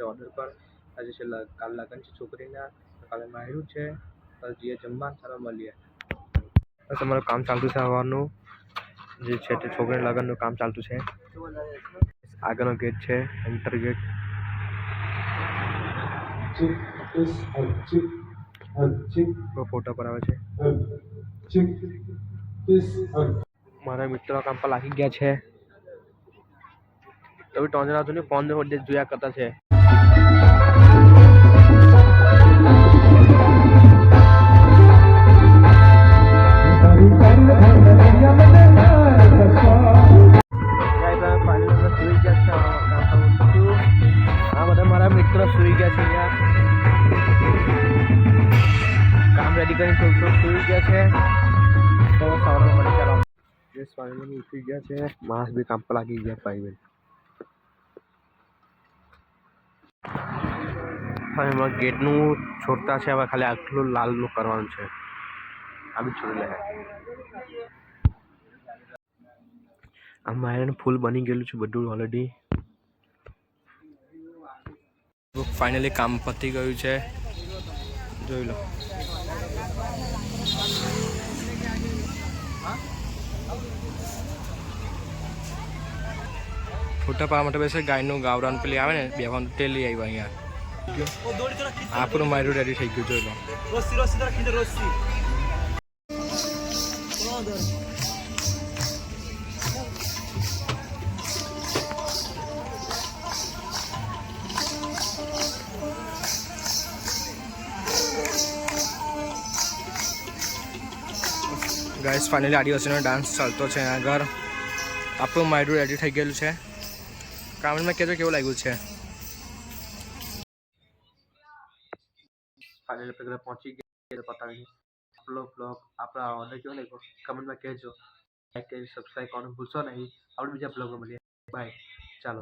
છે ઓર્ડર પર. આજે છે કાલ લગન છે છોકરીના, કાલે માયરું છે, કાલે જઈએ જમવા. ચાલો મળીએ. તમારું કામ ચાલતું છે સવારનું, જે છે તે છોકરીના લગનનું કામ ચાલતું છે. આગળનો ગેટ છે, એન્ટર ગેટ. ફોટો પર આવે છે. મારા મિત્રો કામ પર લાગી ગયા છે. તો ટોંજરા ફોન જોયા કરતા છે. મારા મિત્રો સુઈ ગયા છે. કામ રેડી કરીને સુઈ ગયા છે. તો સવારમાં મળી ચાલો. ઉઠી ગયા છે. માણસ બી કામ પર લાગી ગયા ભાઈ. ગેટનું છોડતા છે. હવે ખાલી આટલું લાલનું કરવાનું છે. આ બી છોડી લે. આ માયરન ફૂલ બની ગયેલું છે બધું ઓલરેડી. ફાઇનલી કામ પતી ગયું છે. જોઈ લો. ફોટા પાડવા માટે બેસે ગાયનું ગાવરાન પેલી આવે ને બેવાનું તે લઈ આવ્યા અહીંયા. આપણું માયરું રેડી થઈ ગયું. જોઈ લો. ગાઈસ ફાઇનલી આદિવાસીનો ડાન્સ ચાલતો છે આગળ. આપણું માયરું રેડી થઈ ગયેલું છે. કામમાં કહેજો કેવું લાગ્યું છે. ફાઇનલી આપણે પહોંચી ગયા પતાવી બ્લોગ આપણા ઓર્ડર કેવો લાગ્યો કમેન્ટમાં કહેજો. લાઈક કરી સબસ્ક્રાઈબ કરવાનું ભૂલશો નહીં. આપણે બીજા બ્લોગમાં મળીએ. બાય. ચાલો.